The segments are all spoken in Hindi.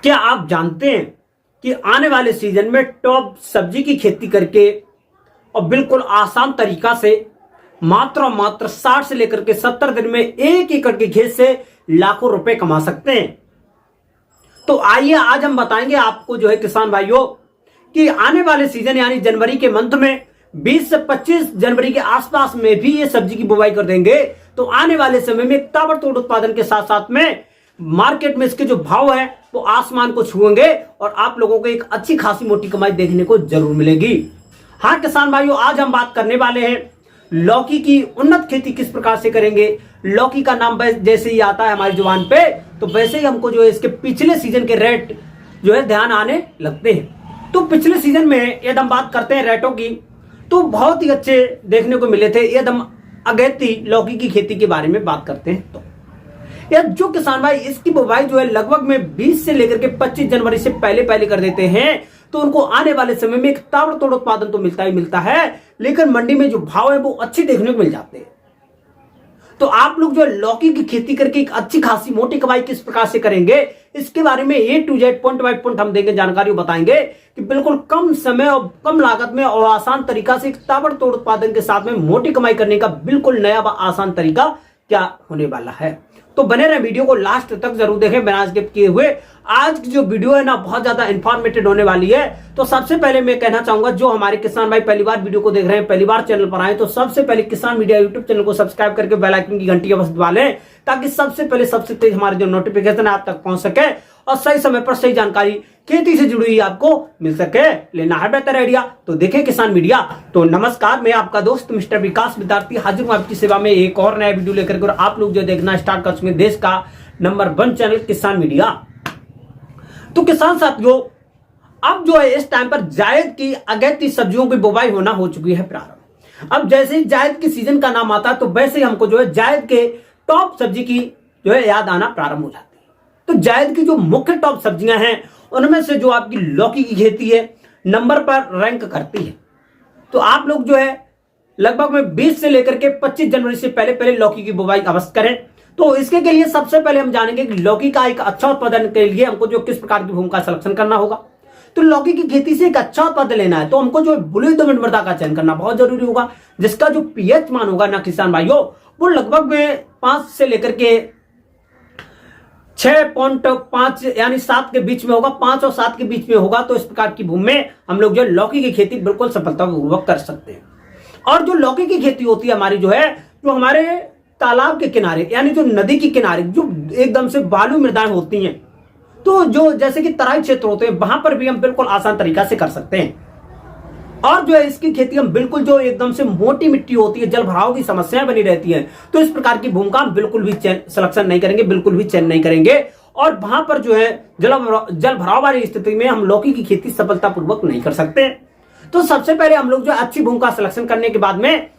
क्या आप जानते हैं कि आने वाले सीजन में टॉप सब्जी की खेती करके और बिल्कुल आसान तरीका से मात्र और मात्र 60 से लेकर के 70 दिन में 1 एकड़ के खेत से लाखों रुपए कमा सकते हैं। तो आइए आज हम बताएंगे आपको जो है किसान भाइयों कि आने वाले सीजन यानी जनवरी के मंथ में 20 से 25 जनवरी के आसपास में भी ये सब्जी की बुवाई कर देंगे तो आने वाले समय में ताबड़तोड़ उत्पादन के साथ साथ में मार्केट में इसके जो भाव है वो आसमान को छुएंगे और आप लोगों को एक अच्छी खासी मोटी कमाई देखने को जरूर मिलेगी। हाँ किसान भाइयों, आज हम बात करने वाले हैं लौकी की उन्नत खेती किस प्रकार से करेंगे। लौकी का नाम जैसे ही आता है हमारी जुबान पे तो वैसे ही हमको जो है इसके पिछले सीजन के रेट जो है ध्यान आने लगते हैं। तो पिछले सीजन में यदि हम बात करते हैं रेटों की तो बहुत ही अच्छे देखने को मिले थे। यदि हम अगेती लौकी की खेती के बारे में बात करते हैं तो या जो किसान भाई इसकी बुवाई जो है लगभग में 20 से लेकर के 25 जनवरी से पहले कर देते हैं तो उनको आने वाले समय में एक ताबड़तोड़ उत्पादन तो मिलता ही मिलता है, लेकिन मंडी में जो भाव है वो अच्छे देखने को मिल जाते हैं। तो आप लोग जो लौकी की खेती करके एक अच्छी खासी मोटी कमाई किस प्रकार से करेंगे इसके बारे में A to Z point by point हम देंगे, जानकारी बताएंगे कि बिल्कुल कम समय और कम लागत में और आसान तरीका से एक ताबड़तोड़ उत्पादन के साथ में मोटी कमाई करने का बिल्कुल नया व आसान तरीका क्या होने वाला है। तो बने रहे वीडियो को लास्ट तक जरूर देखें बिना स्किप किए हुए। आज की जो वीडियो है ना बहुत ज्यादा इंफॉर्मेटिव होने वाली है। तो सबसे पहले मैं कहना चाहूंगा जो हमारे किसान भाई पहली बार वीडियो को देख रहे हैं, पहली बार चैनल पर आए तो सबसे पहले किसान मीडिया यूट्यूब चैनल को सब्सक्राइब करके बेल आइकन की घंटी अवश्य दबा लें ताकि सबसे पहले सबसे तेज हमारे जो नोटिफिकेशन है आप तक पहुंच सके और सही समय पर सही जानकारी खेती से जुड़ी हुई आपको मिल सके। लेना है बेहतर आइडिया तो देखें किसान मीडिया। तो नमस्कार, मैं आपका दोस्त मिस्टर विकास विद्यार्थी हाजिर हूं आपकी सेवा में एक और नया वीडियो लेकर और आप लोग जो देखना स्टार्ट कर चुके देश का नंबर 1 चैनल किसान मीडिया। तो किसान साथियों, अब जो है इस टाइम पर जायद की अगेती सब्जियों की बुवाई होना हो चुकी है प्रारंभ। अब जैसे ही जायद की सीजन का नाम आता है तो वैसे ही हमको जो है जायद के टॉप सब्जी की जो है याद आना प्रारंभ हो जाती है। तो जायद की जो मुख्य टॉप सब्जियां हैं उनमें से जो आपकी लौकी की खेती है नंबर पर रैंक करती है। तो आप लोग जो है लगभग में 20 से लेकर के 25 जनवरी से पहले लौकी की बुवाई अवश्य करें। तो इसके के लिए सबसे पहले हम जानेंगे कि लौकी का एक अच्छा उत्पादन के लिए हमको जो किस प्रकार की भूमि का सिलेक्शन करना होगा। तो लौकी की खेती से एक अच्छा उत्पादन लेना है तो हमको जो बलुई दोमट मृदा का चयन करना बहुत जरूरी होगा, जिसका जो पीएच मान होगा ना किसान भाइयों वो लगभग में 5 से लेकर के 6.5 यानी 7 के बीच में होगा, 5 और 7 के बीच में होगा। तो इस प्रकार की भूमि में हम लोग जो लौकी की खेती बिल्कुल सफलतापूर्वक कर सकते हैं। और जो लौकी की खेती होती है हमारी जो है जो हमारे तालाब के किनारे यानी जो नदी के किनारे जो एकदम से बालू मृदाएं होती हैं तो जो जैसे कि तराई क्षेत्र होते हैं वहां पर भी हम बिल्कुल आसान तरीका से कर सकते हैं। और जो है इसकी खेती हम बिल्कुल जो एकदम से मोटी मिट्टी होती है, जल भराव की समस्याएं बनी रहती हैं तो इस प्रकार की भूमि का हम बिल्कुल भी सिलेक्शन नहीं करेंगे, बिल्कुल भी चयन नहीं करेंगे। और वहां पर जो है जल भराव वाली स्थिति में हम लौकी की खेती सफलतापूर्वक नहीं कर सकते। तो सबसे पहले हम लोग जो अच्छी भूमि का सिलेक्शन करने के बाद में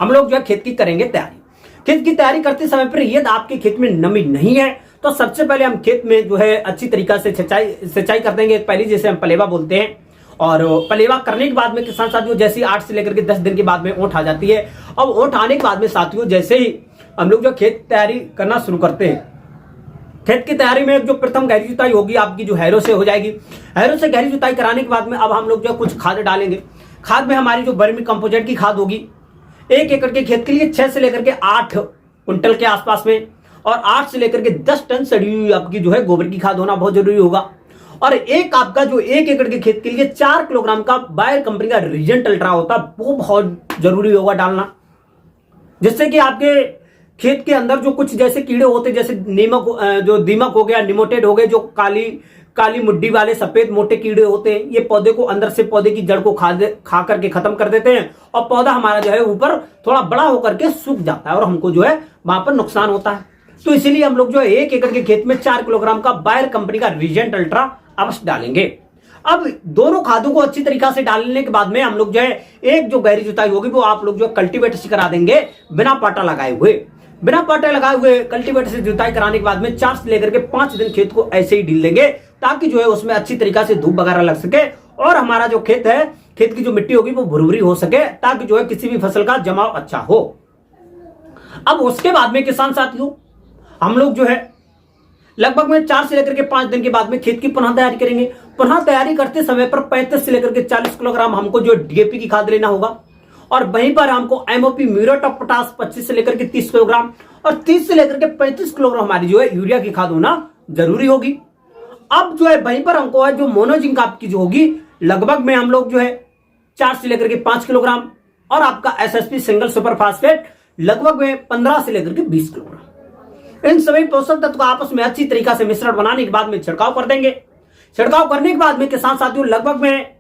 हम लोग जो है खेत की करेंगे तैयारी। खेत की तैयारी करते समय पर यदि आपके खेत में नमी नहीं है तो सबसे पहले हम खेत में जो है अच्छी तरीका से सिंचाई कर देंगे, पहली जैसे हम पलेवा बोलते हैं। और पलेवा करने के बाद में किसान साथियों जैसे 8 से लेकर के 10 दिन के बाद में ओंठ आ जाती है। अब ओंठ आने के बाद में साथियों जैसे ही हम लोग जो खेत तैयारी करना शुरू करते हैं, खेत की तैयारी में जो प्रथम गहरी जुताई होगी आपकी जो हैरो से हो जाएगी। हैरो से गहरी जुताई कराने के बाद में अब हम लोग जो कुछ खाद डालेंगे। खाद में हमारी जो वर्मी कंपोजिट की खाद होगी 1 एकड़ के खेत के लिए 6 से लेकर के 8 क्विंटल के आसपास में और 8 से लेकर के 10 टन सड़ी हुई आपकी जो है गोबर की खाद होना बहुत जरूरी होगा। और एक आपका जो 1 एकड़ के खेत के लिए 4 किलोग्राम का बायर कंपनी का रीजेंट अल्ट्रा होता है वो बहुत जरूरी होगा डालना, जिससे कि आपके खेत के अंदर जो कुछ जैसे कीड़े होते जैसे जो दीमक हो गया, निमोटेड हो गए, जो काली मुड्डी वाले सफेद मोटे कीड़े होते हैं ये पौधे को अंदर से पौधे की जड़ को खा करके खत्म कर देते हैं और पौधा हमारा जो है ऊपर थोड़ा बड़ा होकर के सूख जाता है और हमको जो है वहां पर नुकसान होता है। तो इसीलिए हम लोग जो 1 एकड़ के खेत में 4 किलोग्राम का बायर कंपनी का रीजेंट अल्ट्रा अवश्य डालेंगे। अब दोनों खादों को अच्छी तरीका से डालने के बाद में हम लोग जो है एक जो गहरी जुताई होगी वो आप लोग जो कल्टीवेटर से करा देंगे बिना पाटा लगाए हुए। बिना पाटा लगाए हुए कल्टीवेटर से जुताई कराने के बाद में 4 से लेकर के 5 दिन खेत को ऐसे ही ढील देंगे ताकि जो है उसमें अच्छी तरीका से धूप वगैरह लग सके और हमारा जो खेत है खेत की जो मिट्टी होगी वो भुरभुरी हो सके ताकि जो है किसी भी फसल का जमाव अच्छा हो। अब उसके बाद में किसान साथियों हम लोग जो है लगभग में 4 से लेकर के 5 दिन के बाद में खेत की पुनः तैयारी करेंगे। पुनः तैयारी करते समय पर 35 से लेकर के 40 किलोग्राम हमको जो डीएपी की खाद लेना होगा, और वहीं पर हमको एमओपी म्यूरेट ऑफ पोटाश 25 से लेकर के 30 किलोग्राम और 30 से लेकर के 35 किलोग्राम हमारी जो है यूरिया की खाद होना जरूरी होगी। अब जो है वहीं पर हमको है जो मोनोजिंक आपकी जो होगी लगभग में हम लोग जो है 4 से लेकर के 5 किलोग्राम, और आपका एसएसपी सिंगल सुपर फास्फेट लगभग में 15 से लेकर के 20 किलोग्राम। इन सभी पोषक तत्व को आपस में अच्छी तरीका से मिश्रण बनाने के बाद में छिड़काव कर देंगे। छिड़काव करने के बाद में किसान साथियों लगभग में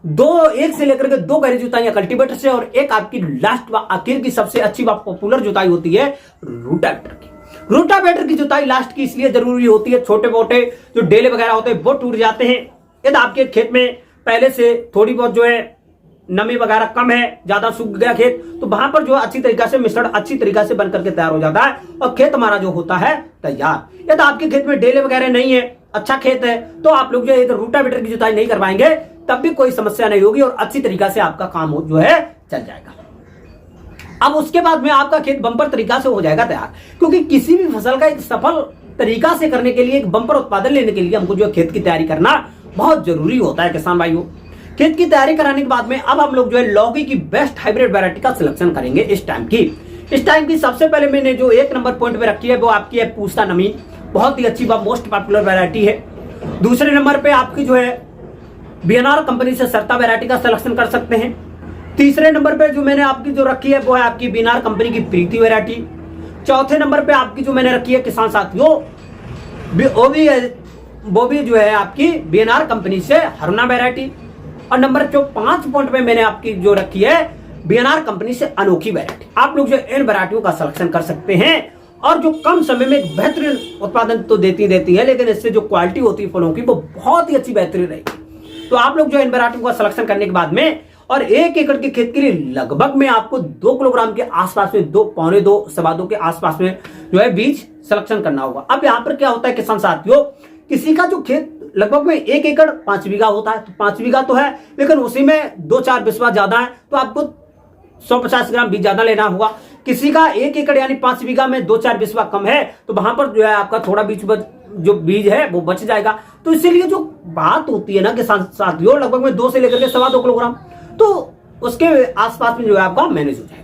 1 से लेकर के 2 गहरी जुताइयां कल्टीवेटर से, और एक आपकी लास्ट व आखिर की सबसे अच्छी व पॉपुलर जुताई होती है रूटावेटर की। रूटावेटर की जुताई लास्ट की इसलिए जरूरी होती है, छोटे मोटे जो डेले वगैरह होते हैं वो टूट जाते हैं। यदि आपके खेत में पहले से थोड़ी बहुत जो है नमी वगैरह कम है, ज्यादा सूख गया खेत, तो वहां पर जो अच्छी तरीका से मिश्रण अच्छी तरीका से बन करके तैयार हो जाता है और खेत हमारा जो होता है तैयार। यदि आपके खेत में डेले वगैरह नहीं है, अच्छा खेत है, तो आप लोग जो है रूटावेटर की जुताई नहीं करवाएंगे तब भी कोई समस्या नहीं होगी और अच्छी तरीका से आपका काम जो है चल जाएगा। अब उसके बाद में आपका खेत बंपर तरीका से हो जाएगा तैयार, क्योंकि किसी भी फसल का एक सफल तरीका से करने के लिए, एक बंपर उत्पादन लेने के लिए हमको जो खेत की तैयारी करना बहुत जरूरी होता है किसान भाइयों। खेत की तैयारी कराने के बाद में अब हम लोग जो है लौकी की बेस्ट हाइब्रिड वैरायटी का सिलेक्शन करेंगे। इस टाइम की सबसे पहले मैंने जो 1 नंबर पॉइंट पे रखी है वो आपकी है पूसा नमीन, बहुत ही अच्छी व मोस्ट पॉपुलर वैरायटी है। दूसरे नंबर पे आपकी जो है बीएनआर कंपनी से सरता वैरायटी का सिलेक्शन कर सकते हैं। तीसरे नंबर पे जो मैंने आपकी जो रखी है वो है आपकी बीएनआर कंपनी की प्रीति वैरायटी। चौथे नंबर पे आपकी जो मैंने रखी है किसान साथियों वो भी जो है आपकी बीएनआर कंपनी से हरुणा वैरायटी। और नंबर जो 5 पॉइंट पे मैंने आपकी जो रखी है बीएनआर कंपनी से अनोखी वैरायटी। आप लोग जो इन वैरायटियों का सिलेक्शन कर सकते हैं, और जो कम समय में एक बेहतरीन उत्पादन तो देती है, लेकिन इससे जो क्वालिटी होती है फलों की वो बहुत ही अच्छी बेहतरीन रहेगी। तो आप लोग जो इन वैरायटियों का सिलेक्शन करने के बाद में, और 1 एकड़ के खेत के लिए लगभग में आपको 2 किलोग्राम के आसपास में, 2 पौने 2 सवा 2 के आसपास में जो है बीज सिलेक्शन करना होगा। अब यहाँ पर क्या होता है किसान साथियों, किसी का जो खेत लगभग में 1 एकड़ 5 बीघा होता है, तो 5 बीघा तो है, लेकिन उसी में 2-4 बिस्वा ज्यादा है, तो आपको 150 ग्राम बीज ज्यादा लेना होगा। किसी का 1 एकड़ यानी 5 बीघा में 2-4 बिस्वा कम है, तो वहां पर जो है आपका थोड़ा जो बीज है वो बच जाएगा। तो इसीलिए जो बात होती है ना किसान साथियों, लगभग में 2 से लेकर के सवा 2 किलोग्राम, तो उसके आसपास में जो है आपका मैनेज हो जाएगा।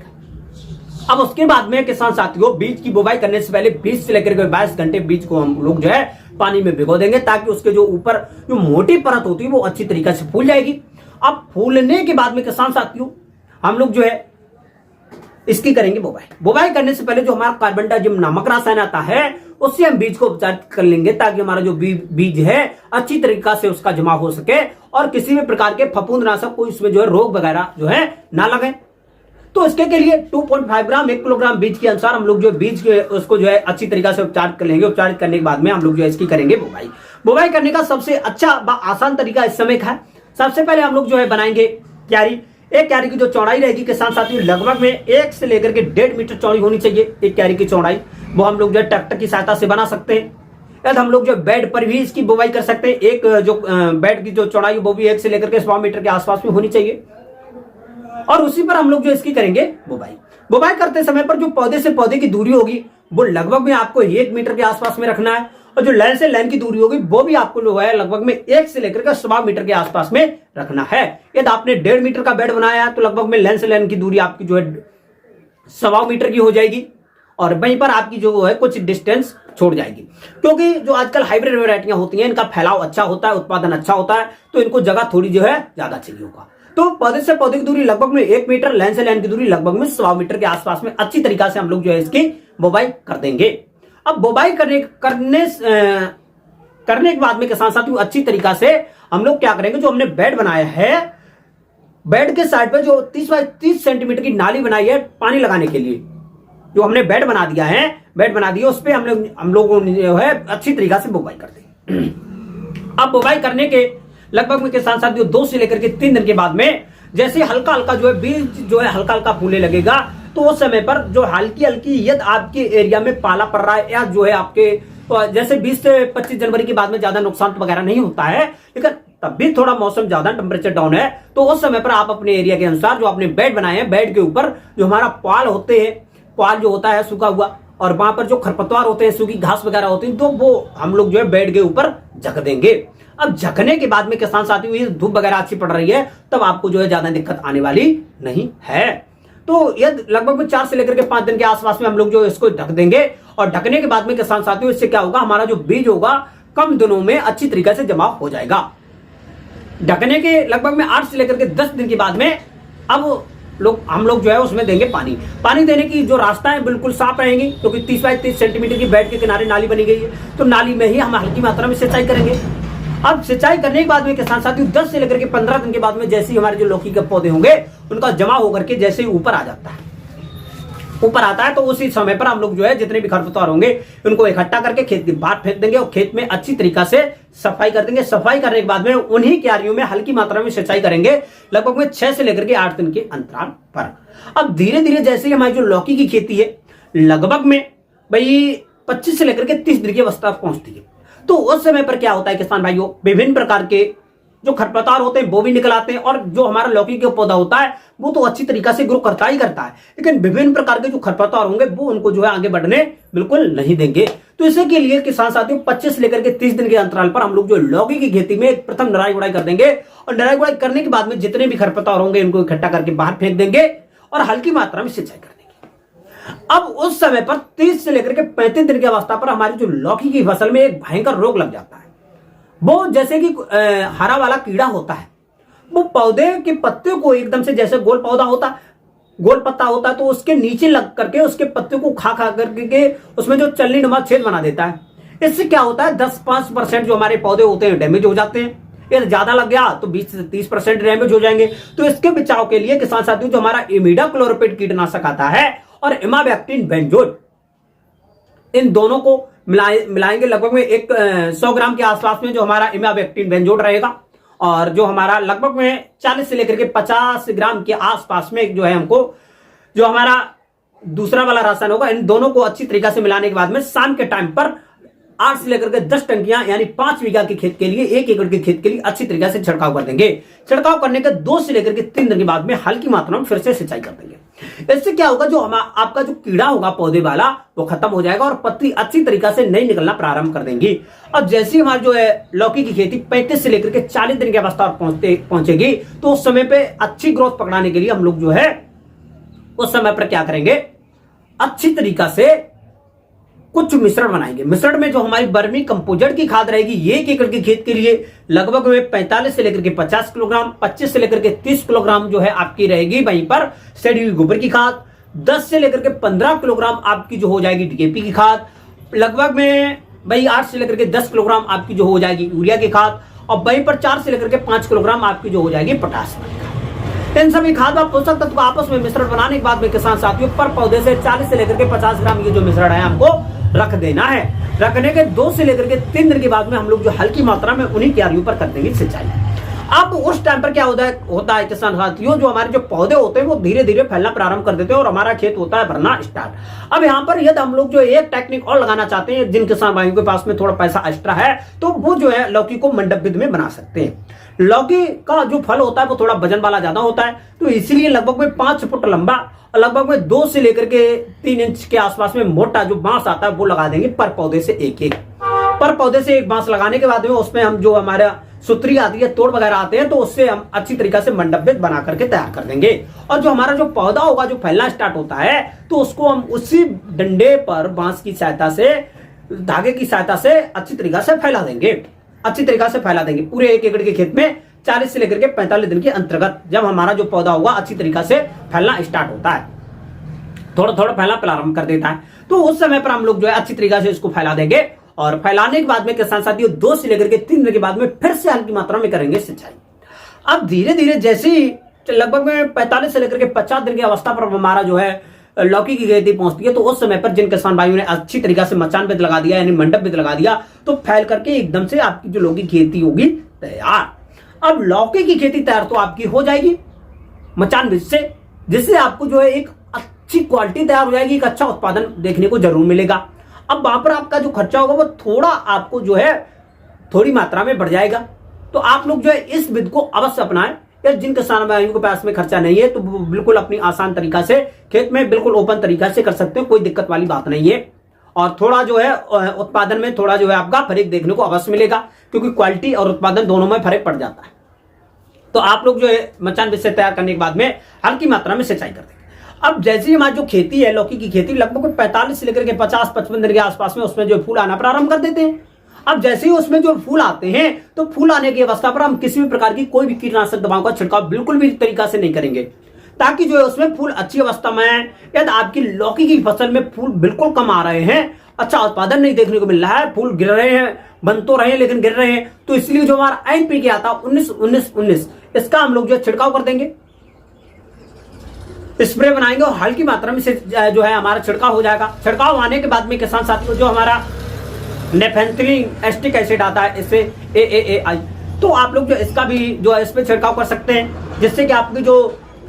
अब उसके बाद में किसान साथियों बीज की बुवाई करने से पहले 20 से लेकर के 22 घंटे बीज को हम लोग जो है पानी में भिगो देंगे, ताकि उसके जो ऊपर जो मोटी परत होती है वो अच्छी तरीके से फूल जाएगी। अब फूलने के बाद में किसान साथियों हम लोग जो है इसकी करेंगे बुवाई करने से पहले जो हमारा कार्बेंडाजिम नामक रसायन आता है उससे हम बीज को उपचारित कर लेंगे, ताकि हमारा जो बीज है अच्छी तरीका से उसका जमा हो सके और किसी भी प्रकार के फफूंदनाशक कोई उसमें जो है रोग वगैरह जो है ना लगे। तो इसके के लिए 2.5 ग्राम 1 किलोग्राम बीज के अनुसार हम लोग जो बीज के उसको जो है अच्छी तरीका से उपचारित कर लेंगे। उपचारित करने के बाद में हम लोग जो है इसकी करेंगे बुवाई करने का सबसे अच्छा व आसान तरीका इस समय का है। सबसे पहले हम लोग जो है बनाएंगे क्यारी। एक क्यारी की जो चौड़ाई रहेगी किसान साथियों लगभग में 1 से लेकर के 1.5 मीटर चौड़ी होनी चाहिए एक क्यारी की चौड़ाई। वो हम लोग जो है ट्रैक्टर की सहायता से बना सकते हैं, या हम लोग जो बेड पर भी इसकी बुवाई कर सकते हैं। एक जो बेड की जो चौड़ाई वो भी 1 से लेकर के 1.25 मीटर के आसपास में होनी चाहिए, और उसी पर हम लोग जो इसकी करेंगे बुवाई करते समय पर जो पौधे से पौधे की दूरी होगी वो लगभग में आपको 1 मीटर के आसपास में रखना है, और जो लाइन से लाइन की दूरी होगी वो भी आपको जो है लगभग में 1 से लेकर के 1.25 मीटर के आसपास में रखना है। यदि आपने 1.5 मीटर का बेड बनाया है तो लगभग में लाइन से लाइन की दूरी आपकी जो है 1.25 मीटर की हो जाएगी, और वहीं पर आपकी जो है कुछ डिस्टेंस छोड़ जाएगी। क्योंकि जो आजकल हाइब्रिड वैरायटियां होती हैं इनका फैलाव अच्छा होता है, उत्पादन अच्छा होता है, तो इनको जगह थोड़ी जो है ज्यादा चाहिए होगा। तो पौधे से पौधे की दूरी लगभग में 1 मीटर, लाइन से लाइन की दूरी लगभग में 1.25 मीटर के आसपास में अच्छी तरीका से हम लोग जो है इसकी बुवाई कर देंगे। अब बुवाई करने के बाद में किसान साथियों अच्छी तरीका से हम लोग क्या करेंगे, जो हमने बेड बनाया है बेड के साइड पे जो 30 बाई 30 सेंटीमीटर की नाली बनाई है पानी लगाने के लिए, जो हमने बेड बना दिया उस पर हम लोगों ने जो है अच्छी तरीका से बुवाई कर दी। अब बुवाई करने के लगभग में किसान साथियों 2 से लेकर के 3 दिन के बाद में जैसे हल्का हल्का जो है बीज जो है हल्का हल्का फूलने लगेगा, तो उस समय पर जो हल्की यदि आपके एरिया में पाला पड़ रहा है, या जो है आपके जैसे 20 से 25 जनवरी के बाद में ज्यादा नुकसान वगैरह नहीं होता है, लेकिन तब भी थोड़ा मौसम ज्यादा टेम्परेचर डाउन है, तो उस समय पर आप अपने एरिया के अनुसार जो आपने बेड बनाए हैं बेड के ऊपर जो हमारा पाल जो होता है सूखा हुआ और वहां पर जो खरपतवार होते हैं, सूखी घास वगैरह होती है, तो वो हम लोग जो है बेड के ऊपर ढक देंगे। अब ढकने के बाद में किसान साथियों ये धूप वगैरह अच्छी पड़ रही है, तब आपको जो है ज्यादा दिक्कत आने वाली नहीं है। तो ये लगभग 4 से लेकर के 5 दिन के आसपास में हम लोग जो इसको ढक देंगे। और ढकने के बाद में किसान साथियों इससे क्या होगा, हमारा जो बीज होगा कम दिनों में अच्छी तरीके से जमा हो जाएगा। ढकने के लगभग में 8 से लेकर के 10 दिन के बाद में अब हम लोग जो है उसमें देंगे पानी देने की जो रास्ता है बिल्कुल साफ रहेंगी, क्योंकि 30 बाई 30 सेंटीमीटर की बेड के किनारे नाली बनी गई है, तो नाली में ही हम हल्की मात्रा में सिंचाई करेंगे। अब सिंचाई करने के बाद में किसान साथियों 10 से लेकर के 15 दिन के बाद में जैसे ही हमारे जो लौकी के पौधे होंगे उनका जमा होकर के जैसे ही ऊपर आता है तो उसी समय पर हम लोग जो है जितने भी खरपतवार होंगे उनको इकट्ठा करके खेत के बाहर फेंक देंगे और खेत में अच्छी तरीका से सफाई कर देंगे। सफाई करने के बाद में उन्हीं क्यारियों में हल्की मात्रा में सिंचाई करेंगे, लगभग में 6 से लेकर के 8 दिन के अंतराल पर। अब धीरे धीरे जैसे ही हमारी जो लौकी की खेती है लगभग में भाई 25 से लेकर के 30 दिन की अवस्था पहुंचती है, तो उस समय पर क्या होता है किसान भाइयों, विभिन्न प्रकार के जो खरपतवार होते हैं वो भी निकल आते हैं, और जो हमारा लौकी का पौधा होता है वो तो अच्छी तरीका से ग्रो करता ही करता है, लेकिन विभिन्न प्रकार के जो खरपतवार होंगे वो उनको जो है आगे बढ़ने बिल्कुल नहीं देंगे। तो इसी के लिए किसान साथियों 25 से लेकर के 30 दिन के अंतराल पर हम लोग जो लौकी की खेती में प्रथम निराई गुड़ाई कर देंगे, और निराई गुड़ाई करने के बाद में जितने भी खरपतवार होंगे इनको इकट्ठा करके बाहर फेंक देंगे और हल्की मात्रा में सिंचाई कर देंगे। अब उस समय पर 30 से लेकर के 35 दिन की अवस्था पर हमारी जो लौकी की फसल में एक भयंकर रोग लग जाता है। वो जैसे कि हरा वाला कीड़ा होता है, वो पौधे के पत्ते को एकदम से, जैसे गोल पौधा होता, गोल पत्ता होता है, तो उसके नीचे लग करके उसके पत्ते को खा करके उसमें जो चलनी नुमा छेद बना देता है। इससे क्या होता है 10-5% जो हमारे पौधे होते हैं डैमेज हो जाते हैं। यदि ज्यादा लग गया तो 20 से 30% डैमेज हो जाएंगे। तो इसके बचाव के लिए किसान साथियों जो हमारा इमिडाक्लोप्रिड कीटनाशक आता है और इमामेक्टिन बेंजोएट, इन दोनों को मिलाएंगे। लगभग में 100 ग्राम के आसपास में जो हमारा इमामेक्टिन बेंजोएट रहेगा, और जो हमारा लगभग में 40 से लेकर के 50 ग्राम के आसपास में जो है हमको जो हमारा दूसरा वाला रासायन होगा, इन दोनों को अच्छी तरीके से मिलाने के बाद में शाम के टाइम पर 8 से लेकर के 10 टंकियां यानी 5 बीघा के खेत के लिए, 1 एकड़ के खेत के लिए अच्छी तरीके से छिड़काव कर देंगे। छिड़काव करने के 2 से लेकर के 3 दिन के बाद में हल्की मात्रा में फिर से सिंचाई कर देंगे। इससे क्या होगा, जो आपका जो कीड़ा होगा पौधे वाला वो खत्म हो जाएगा और पत्ती अच्छी तरीके से नई निकलना प्रारंभ कर देंगी। अब जैसे ही हमारी जो है लौकी की खेती 35 से लेकर के 40 दिन की अवस्था पहुंचेगी, तो उस समय पे अच्छी ग्रोथ पकड़ाने के लिए हम लोग जो है उस समय पर क्या करेंगे, अच्छी तरीका से कुछ मिश्रण बनाएंगे। मिश्रण में जो हमारी वर्मी कंपोजिट की खाद रहेगी, ये 1 एकड़ के खेत के लिए लगभग में 45 से लेकर के 50 किलोग्राम, 25 से लेकर के 30 किलोग्राम जो है आपकी रहेगी। वहीं पर सड़ी हुई गोबर की खाद 10 से लेकर के 15 किलोग्राम आपकी जो हो जाएगी डीएपी की खाद, लगभग में भाई 8 से लेकर के 10 किलोग्राम आपकी जो हो जाएगी यूरिया की खाद, और वहीं पर 4 से लेकर के 5 किलोग्राम आपकी जो हो जाएगी पोटाश। इन सभी खाद और पोषक तत्व को आपस में मिश्रण बनाने के बाद में किसान साथियों पर पौधे से 40 से लेकर के 50 ग्राम ये जो मिश्रण है हमको रख देना है। रखने के 2 से लेकर के 3 दिन के बाद में हम लोग जो हल्की मात्रा में उन्हीं क्यारियों पर कर देंगे सिंचाई। अब उस टाइम पर क्या होता है किसान साथियों, जो हमारे जो पौधे होते हैं वो धीरे धीरे फैलना प्रारंभ कर देते हैं और हमारा खेत होता है भरना स्टार्ट। अब यहाँ पर यदि हम लोग जो एक टेक्निक और लगाना चाहते हैं, जिन किसान भाइयों के पास में थोड़ा पैसा एक्स्ट्रा है, तो वो जो है लौकी को मंडप विधि में बना सकते हैं। लौकी का जो फल होता है वो थोड़ा वजन वाला ज्यादा होता है, तो इसीलिए लगभग में 5 फुट लंबा और लगभग में 2 से लेकर के 3 इंच के आसपास में मोटा जो बांस आता है वो लगा देंगे पर पौधे से एक बांस लगाने के बाद में उसमें हम जो हमारा सुतरी आती है, तोड़ वगैरह आते हैं, तो उससे हम अच्छी तरीके से मंडप बना करके तैयार कर देंगे। और जो हमारा जो पौधा होगा जो फैलना स्टार्ट होता है, तो उसको हम उसी डंडे पर बांस की सहायता से, धागे की सहायता से अच्छी तरीके से फैला देंगे पूरे 1 एकड़ के खेत में 40 से लेकर के 45 दिन के अंतर्गत। जब हमारा जो पौधा होगा अच्छी तरीके से फैलना स्टार्ट होता है, थोड़ा थोड़ा फैलना प्रारंभ कर देता है, तो उस समय पर हम लोग जो है अच्छी तरीके से इसको फैला देंगे। और फैलाने के बाद में किसान साथियों 2 से लेकर के 3 दिन के बाद में फिर से हल्की मात्रा में करेंगे सिंचाई। अब धीरे धीरे जैसे ही लगभग में 45 से लेकर के 50 दिन की अवस्था पर हमारा जो है लौकी की खेती पहुंचती है, तो उस समय पर जिन किसान भाइयों ने अच्छी तरीके से मचान विद लगा दिया यानी मंडप विद लगा दिया, तो फैल करके एकदम से आपकी जो लौकी की खेती होगी तैयार। अब लौकी की खेती तैयार तो आपकी हो जाएगी मचान विद से, जिससे आपको जो है एक अच्छी क्वालिटी तैयार हो जाएगी, एक अच्छा उत्पादन देखने को जरूर मिलेगा। अब वहां पर आपका जो खर्चा होगा वो थोड़ा आपको जो है थोड़ी मात्रा में बढ़ जाएगा। तो आप लोग जो है इस विधि को अवश्य अपनाएं। या जिन किसान भाइयों के पास में खर्चा नहीं है तो वो बिल्कुल अपनी आसान तरीका से खेत में बिल्कुल ओपन तरीका से कर सकते हो, कोई दिक्कत वाली बात नहीं है। और थोड़ा जो है उत्पादन में थोड़ा जो है आपका फर्क देखने को अवश्य मिलेगा, क्योंकि क्वालिटी और उत्पादन दोनों में फर्क पड़ जाता है। तो आप लोग जो है मचान विषय तैयार करने के बाद में हल्की मात्रा में सिंचाई कर देंगे। अब जैसे हमारी जो खेती है लौकी की खेती, लगभग 45 से लेकर के 50-55 दिन के आसपास में उसमें जो फूल आना प्रारंभ कर देते हैं। अब जैसे ही उसमें जो फूल आते हैं तो फूल आने की अवस्था पर हम किसी भी प्रकार की कोई भी कीटनाशक दवाओं का छिड़काव बिल्कुल भी तरीका से नहीं करेंगे, ताकि जो है उसमें फूल अच्छी अवस्था में है। यदि आपकी लौकी की फसल में फूल बिल्कुल कम आ रहे हैं, अच्छा उत्पादन नहीं देखने को मिल रहा है, फूल गिर रहे हैं, बन तो रहे हैं लेकिन गिर रहे हैं, तो इसलिए जो हमारा एनपीके आता है 19-19-19 इसका हम लोग जो छिड़काव कर देंगे, स्प्रे बनाएंगे और हल्की मात्रा में से जो है हमारा छिड़काव हो जाएगा। छिड़काव आने के बाद में किसान साथियों जो हमारा नेफेंथलिन एस्टिक एसिड आता है, इससे AAAI, तो आप लोग जो इसका भी जो है इस पे छिड़काव कर सकते हैं, जिससे कि आपकी जो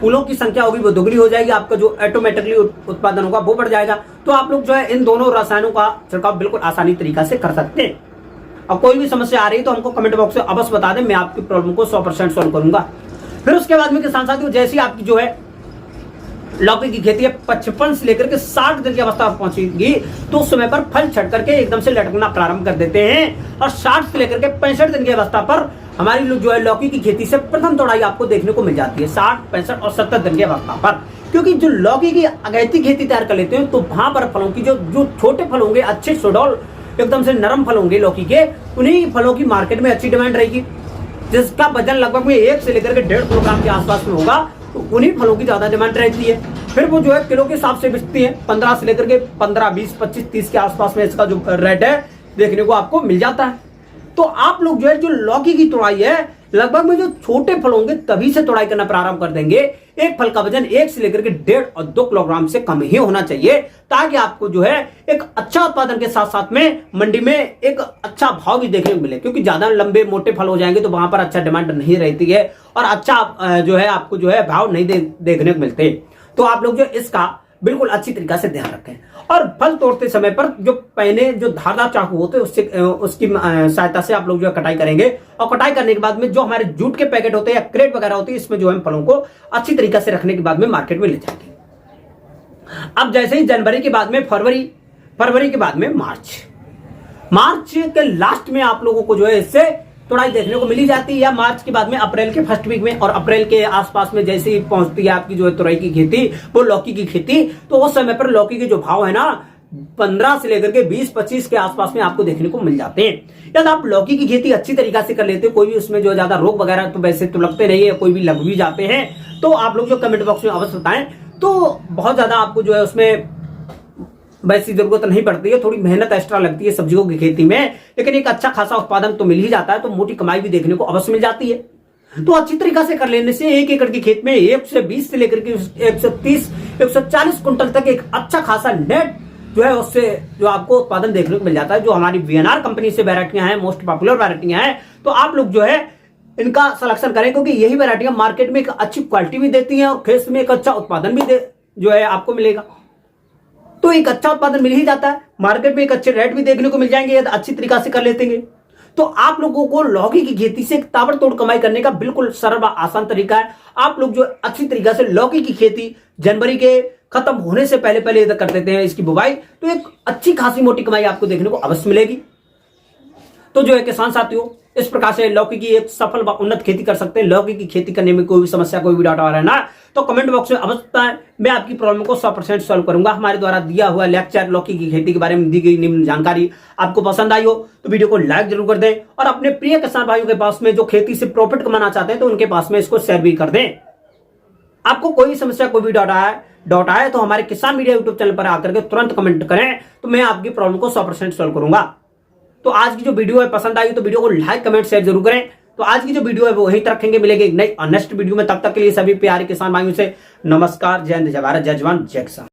फूलों की संख्या होगी वो दुगनी हो जाएगी, आपका जो ऑटोमेटिकली उत्पादन होगा वो बढ़ जाएगा। तो आप लोग जो है इन दोनों रसायनों का छिड़काव बिल्कुल आसानी तरीका से कर सकते हैं। अब कोई भी समस्या आ रही है तो हमको कमेंट बॉक्स में अवश्य बता दें, मैं आपकी प्रॉब्लम को 100% सॉल्व करूंगा। फिर उसके बाद में किसान साथियों जैसे ही आपकी जो है लौकी की खेती है 55 से लेकर के 60 दिन की अवस्था पहुंचेगी तो उस समय पर फल छट करके एकदम से लटकना प्रारंभ कर देते हैं, और 60 से लेकर के 65 दिन की अवस्था पर हमारी जो है लौकी की खेती से प्रथम तोड़ाई आपको देखने को मिल जाती है, 60, 65 और 70 दिन की अवस्था पर। क्योंकि जो लौकी की अगैती खेती तैयार कर लेते हैं तो वहां पर फलों की जो छोटे फल होंगे, अच्छे सुडौल एकदम से नरम फल होंगे लौकी के, उन्हीं फलों की मार्केट में अच्छी डिमांड रहेगी, जिसका वजन लगभग में 1 से लेकर के 1.5 किलोग्राम के आसपास में होगा, तो उन्हीं फलों की ज्यादा डिमांड रहती है। फिर वो जो है किलो के हिसाब से बिकती है, 15 से लेकर के 15, 20, 25, 30 के आसपास में इसका जो रेट है देखने को आपको मिल जाता है। तो आप लोग जो है जो लौकी की तोड़ाई है लगभग में जो छोटे फल होंगे तभी से तोड़ाई करना प्रारंभ कर देंगे। एक फल का वजन 1 से लेकर के 1.5 और 2 किलोग्राम से कम ही होना चाहिए, ताकि आपको जो है एक अच्छा उत्पादन के साथ साथ में मंडी में एक अच्छा भाव भी देखने को मिले। क्योंकि ज्यादा लंबे मोटे फल हो जाएंगे तो वहां पर अच्छा डिमांड नहीं रहती है और अच्छा जो है आपको जो है भाव नहीं देखने को मिलते। तो आप लोग जो इसका बिल्कुल अच्छी तरीका से ध्यान रखें। और फल तोड़ते समय पर जो पहले जो धारदार चाकू होते हैं उससे उसकी सहायता से आप लोग जो है कटाई करेंगे, और कटाई करने के बाद में जो हमारे जूट के पैकेट होते हैं या क्रेट वगैरह होती है, इसमें जो है फलों को अच्छी तरीका से रखने के बाद में मार्केट में ले जाएंगे। अब जैसे ही जनवरी के बाद में फरवरी के बाद में मार्च के लास्ट में आप लोगों को जो है इससे तोड़ाई देखने को मिली जाती है, या मार्च के बाद में अप्रैल के फर्स्ट वीक में, और अप्रैल के आसपास में जैसे ही पहुंचती है आपकी जो है तोरई की खेती, वो लौकी की खेती, तो उस समय पर लौकी के जो भाव है ना 15 से लेकर के 20-25 के आसपास में आपको देखने को मिल जाते हैं। यदि आप लौकी की खेती अच्छी तरीका से कर लेते हो, कोई भी उसमें जो ज्यादा रोग वगैरह तो वैसे तो लगते नहीं है, कोई भी लग भी जाते हैं, तो आप लोग जो कमेंट बॉक्स में अवश्य बताएं। तो बहुत ज्यादा आपको जो है उसमें वैसी जरूरत नहीं पड़ती है, थोड़ी मेहनत एक्स्ट्रा लगती है सब्जियों की खेती में, लेकिन एक अच्छा खासा उत्पादन तो मिल ही जाता है, तो मोटी कमाई भी देखने को अवश्य मिल जाती है। तो अच्छी तरीका से कर लेने से 1 एकड़ की खेत में 120 से लेकर के 130-140 कुंटल तक एक अच्छा खासा नेट जो है उससे जो आपको उत्पादन देखने को मिल जाता है। जो हमारी VNR कंपनी से वैरायटियां हैं, मोस्ट पॉपुलर वैरायटियां हैं, तो आप लोग जो है इनका सिलेक्शन करें, क्योंकि यही वैरायटियां मार्केट में एक अच्छी क्वालिटी भी देती हैं और खेत में एक अच्छा उत्पादन भी जो है आपको मिलेगा। तो एक अच्छा उत्पादन मिल ही जाता है, मार्केट में एक अच्छे रेट भी देखने को मिल जाएंगे यदि अच्छी तरीका से कर लेते हैं। तो आप लोगों को लौकी की खेती से ताबड़तोड़ कमाई करने का बिल्कुल सरल आसान तरीका है। आप लोग जो अच्छी तरीका से लौकी की खेती जनवरी के खत्म होने से पहले पहले यदि कर देते हैं इसकी बुवाई, तो एक अच्छी खासी मोटी कमाई आपको देखने को अवश्य मिलेगी। तो जो है किसान साथियों इस प्रकार से लौकी की एक सफल व उन्नत खेती कर सकते हैं। लौकी की खेती करने में कोई भी समस्या, कोई भी डाउट आ रहा है ना, तो कमेंट बॉक्स में अवश्य बताएं, मैं आपकी प्रॉब्लम को 100% सॉल्व करूंगा। हमारे द्वारा दिया हुआ लेक्चर लौकी की खेती के बारे में दी गई निम्न जानकारी आपको पसंद आई हो तो वीडियो को लाइक जरूर कर दें, और अपने प्रिय किसान भाइयों के पास में जो खेती से प्रॉफिट कमाना चाहते हैं तो उनके पास में इसको शेयर भी कर दें। आपको कोई समस्या, कोई भी डाउट आए तो हमारे किसान मीडिया यूट्यूब चैनल पर आकर के तुरंत कमेंट करें, तो मैं आपकी प्रॉब्लम को 100% सॉल्व करूंगा। तो आज की जो वीडियो है पसंद आई तो वीडियो को लाइक, कमेंट, शेयर जरूर करें। तो आज की जो वीडियो है वो वहीं तक रखेंगे, मिलेंगे एक नई और नेक्स्ट वीडियो में। तब तक के लिए सभी प्यारे किसान भाइयों से नमस्कार, जय हिंद, जय भारत, जय जवान, जय किसान।